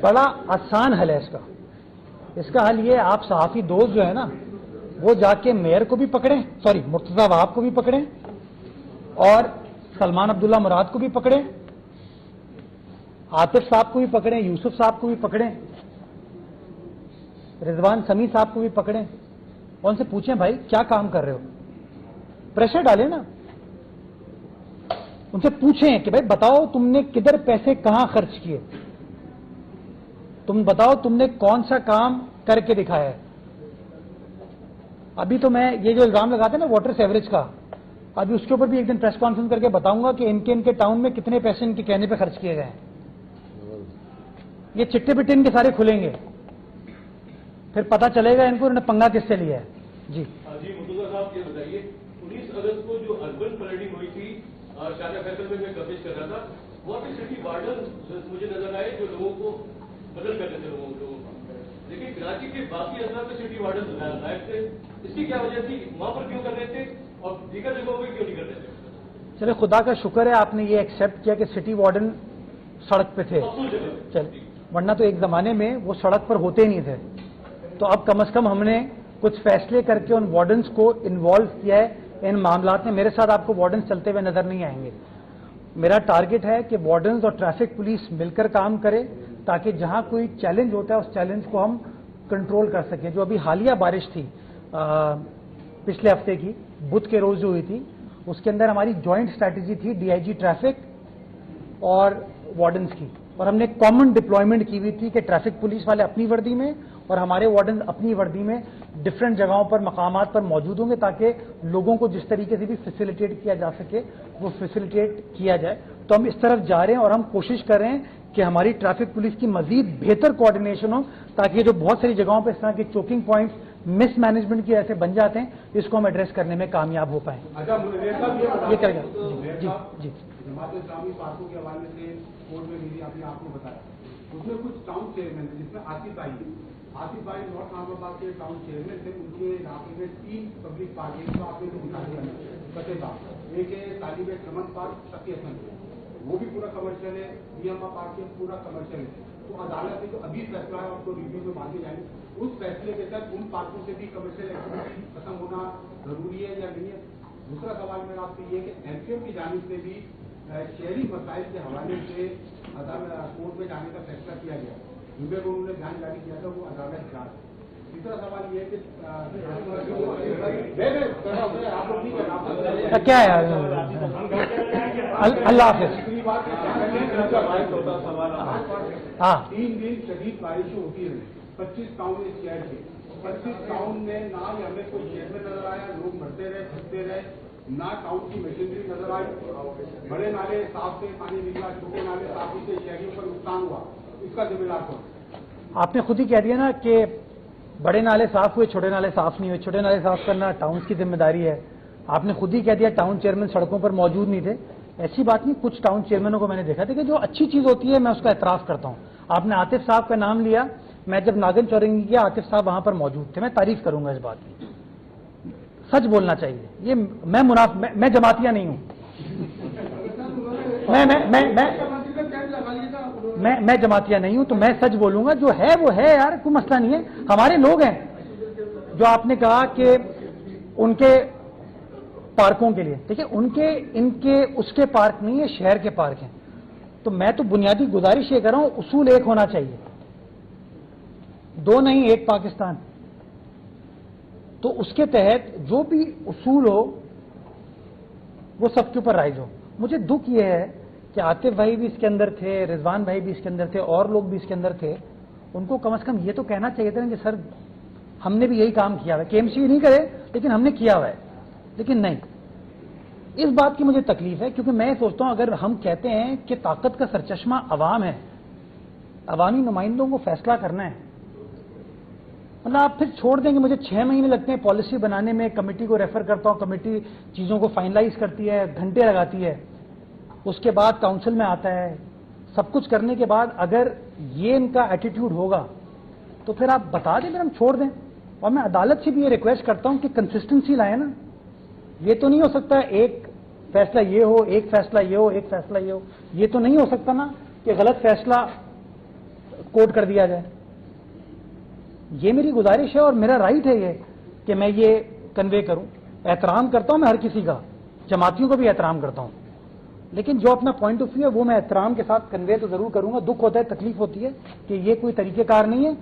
بڑا آسان حل ہے اس کا حل یہ، آپ صحافی دوست جو ہے نا وہ جا کے میئر کو بھی پکڑیں، سوری مرتضی وہاب کو بھی پکڑیں، اور سلمان عبداللہ مراد کو بھی پکڑیں، عاطف صاحب کو بھی پکڑیں، یوسف صاحب کو بھی پکڑیں، رضوان سمیع صاحب کو بھی پکڑیں، اور ان سے پوچھیں بھائی کیا کام کر رہے ہو، پریشر ڈالیں نا، ان سے پوچھیں کہ بھائی بتاؤ تم نے کدھر پیسے کہاں خرچ کیے، تم بتاؤ تم نے کون سا کام کر کے دکھایا ہے۔ ابھی تو میں یہ جو الزام لگاتے ہیں نا واٹر سیوریج کا، ابھی اس کے اوپر بھی ایک دن پریس کانفرنس کر کے بتاؤں گا کہ ان کے ٹاؤن میں کتنے پیسے ان کے کہنے پہ خرچ کیے گئے ہیں۔ یہ چٹے پٹے ان کے سارے کھلیں گے، پھر پتا چلے گا ان کو انہوں نے پنگا کس سے لیا ہے۔ جی مرتضیٰ صاحب یہ بتائیے 19 اگست کو جو اربن فلڈنگ ہوئی تھی شاہجہاں فیصل میں کوشش کر رہا تھا، وہاں پہ سٹی وارڈن مجھے نظر آئے جو لوگوں کو بدل کرتے تھے لوگوں کو، لیکن کراچی کے باقی اضلاع میں سٹی وارڈن غائب تھے، اس کی کیا وجہ تھی؟ وہاں پر کیوں کر رہے تھے اور دیگر جگہوں پہ کیوں نہیں کر رہے تھے؟ چلے خدا کا شکر ہے آپ نے یہ ایکسیپٹ کیا کہ سٹی وارڈن سڑک پہ تھے، چل ورنہ تو ایک زمانے میں وہ سڑک پر ہوتے ہی نہیں تھے۔ تو اب کم از کم ہم نے کچھ فیصلے کر کے ان وارڈنس کو انوالو کیا ہے ان معاملات میں۔ میرے ساتھ آپ کو وارڈنس چلتے ہوئے نظر نہیں آئیں گے۔ میرا ٹارگٹ ہے کہ وارڈنز اور ٹریفک پولیس مل کر کام کرے تاکہ جہاں کوئی چیلنج ہوتا ہے اس چیلنج کو ہم کنٹرول کر سکیں۔ جو ابھی حالیہ بارش تھی پچھلے ہفتے کی بدھ کے روز جو ہوئی تھی، اس کے اندر ہماری جوائنٹ اسٹریٹجی تھی ڈی آئی جی ٹریفک اور وارڈنز کی، اور ہم نے کامن ڈپلائمنٹ کی ہوئی تھی کہ ٹریفک پولیس والے اپنی وردی میں اور ہمارے وارڈنز اپنی وردی میں ڈفرینٹ جگہوں پر مقامات پر موجود ہوں گے تاکہ لوگوں کو جس طریقے سے بھی فیسیلیٹیٹ کیا جا سکے وہ فیسیلیٹیٹ کیا جائے۔ تو ہم اس طرف جا رہے ہیں اور ہم کوشش کر رہے ہیں کہ ہماری ٹریفک پولیس کی مزید بہتر کوآرڈینیشن ہو تاکہ جو بہت ساری جگہوں پہ اس طرح کے چوکنگ پوائنٹس مس مینجمنٹ کی ایسے بن جاتے ہیں اس کو ہم ایڈریس کرنے میں کامیاب ہو پائیں۔ یہ کرے گا جی جی جماعت اسلامی پارٹیوں کے حوالے سے کورٹ میں بھی آپ نے بتایا اس میں کچھ ٹاؤن چیئرمین تھے جس میں آصف بھائی نارتھ نام آباد کے ٹاؤن چیئرمین تھے، ان کے علاقے میں 3 پبلک پارک ہیں جو آپ نے دکھا دیا فتح صاحب، ایک ہے طالب چمن پارک تقی حسن، وہ بھی پورا کمرشل ہے، میاں پارک پورا کمرشل ہے۔ تو عدالت نے جو ابھی فیصلہ ہے اور کو ریویو میں باندھے جائیں اس فیصلے کے تحت ان پارکوں سے بھی کمرشل ایکٹیویٹی ختم ہونا ضروری ہے یا نہیں ہے؟ دوسرا سوال میرا آپ سے یہ ہے کہ LCM کی جانب سے بھی شہری مسائل کے حوالے سے کورٹ میں جانے کا فیصلہ کیا گیا، جن میں انہوں نے بیان جاری کیا تھا وہ عدالت جانچ۔ تیسرا سوال یہ ہے کہ کیا ہے اللہ حافظ۔ ہاں 3 دن شدید بارشیں ہوتی رہی، 25 ٹاؤن اس شہر کے، 25 ٹاؤن میں نہ ہمیں کوئی شہر میں نظر آیا، لوگ مرتے رہے پھنستے رہے، نہ ٹاؤن کی مشینری نظر آئی، بڑے نالے صاف سے پانی نکلا، چھوٹے نالے صاف سے شہریوں پر نقصان ہوا، اس کا ذمہ دار کون؟ آپ نے خود ہی کہہ دیا نا کہ بڑے نالے صاف ہوئے چھوٹے نالے صاف نہیں ہوئے، چھوٹے نالے صاف کرنا ٹاؤنز کی ذمہ داری ہے۔ آپ نے خود ہی کہہ دیا ٹاؤن چیئرمین سڑکوں پر موجود نہیں تھے، ایسی بات نہیں، کچھ ٹاؤن چیئرمینوں کو میں نے دیکھا تھا کہ جو اچھی چیز ہوتی ہے میں اس کا اعتراف کرتا ہوں۔ آپ نے عاطف صاحب کا نام لیا، میں جب ناگن چورنگی کیا عاطف صاحب وہاں پر موجود تھے، میں تعریف کروں گا اس بات کی، سچ بولنا چاہیے۔ یہ میں جماعتیہ نہیں ہوں، میں جماعتیہ نہیں ہوں، تو میں سچ بولوں گا، جو ہے وہ ہے یار، کوئی مسئلہ نہیں ہے۔ ہمارے لوگ ہیں جو آپ نے کہا کہ ان کے پارکوں کے لیے، دیکھیں ان کے اس کے پارک نہیں ہے، شہر کے پارک ہیں، تو میں تو بنیادی گزارش یہ کر رہا ہوں اصول ایک ہونا چاہیے، 2 نہیں 1 پاکستان، تو اس کے تحت جو بھی اصول ہو وہ سب کے اوپر رائج ہو۔ مجھے دکھ یہ ہے کہ عاطف بھائی بھی اس کے اندر تھے، رضوان بھائی بھی اس کے اندر تھے، اور لوگ بھی اس کے اندر تھے، ان کو کم از کم یہ تو کہنا چاہیے تھا کہ سر ہم نے بھی یہی کام کیا ہوا ہے، KMC نہیں کرے لیکن ہم نے کیا ہوا ہے، لیکن نہیں۔ اس بات کی مجھے تکلیف ہے کیونکہ میں سوچتا ہوں اگر ہم کہتے ہیں کہ طاقت کا سرچشمہ عوام ہے، عوامی نمائندوں کو فیصلہ کرنا ہے، مطلب آپ پھر چھوڑ دیں گے، مجھے 6 مہینے لگتے ہیں پالیسی بنانے میں، کمیٹی کو ریفر کرتا ہوں، کمیٹی چیزوں کو فائنلائز کرتی ہے، گھنٹے لگاتی ہے، اس کے بعد کاؤنسل میں آتا ہے، سب کچھ کرنے کے بعد اگر یہ ان کا ایٹیٹیوڈ ہوگا تو پھر آپ بتا دیں، پھر ہم چھوڑ دیں۔ اور میں عدالت سے بھی یہ ریکویسٹ کرتا ہوں کہ کنسسٹنسی لائیں نا، یہ تو نہیں ہو سکتا ایک فیصلہ یہ ہو، ایک فیصلہ یہ ہو، ایک فیصلہ یہ ہو، یہ تو نہیں ہو سکتا نا کہ غلط فیصلہ کوٹ کر دیا جائے. یہ میری گزارش ہے اور میرا رائٹ ہے یہ کہ میں یہ کنوے کروں. احترام کرتا ہوں میں ہر کسی کا, جماعتیوں کو بھی احترام کرتا ہوں, لیکن جو اپنا پوائنٹ آف ویو ہے وہ میں احترام کے ساتھ کنوے تو ضرور کروں گا. دکھ ہوتا ہے, تکلیف ہوتی ہے کہ یہ کوئی طریقہ کار نہیں ہے.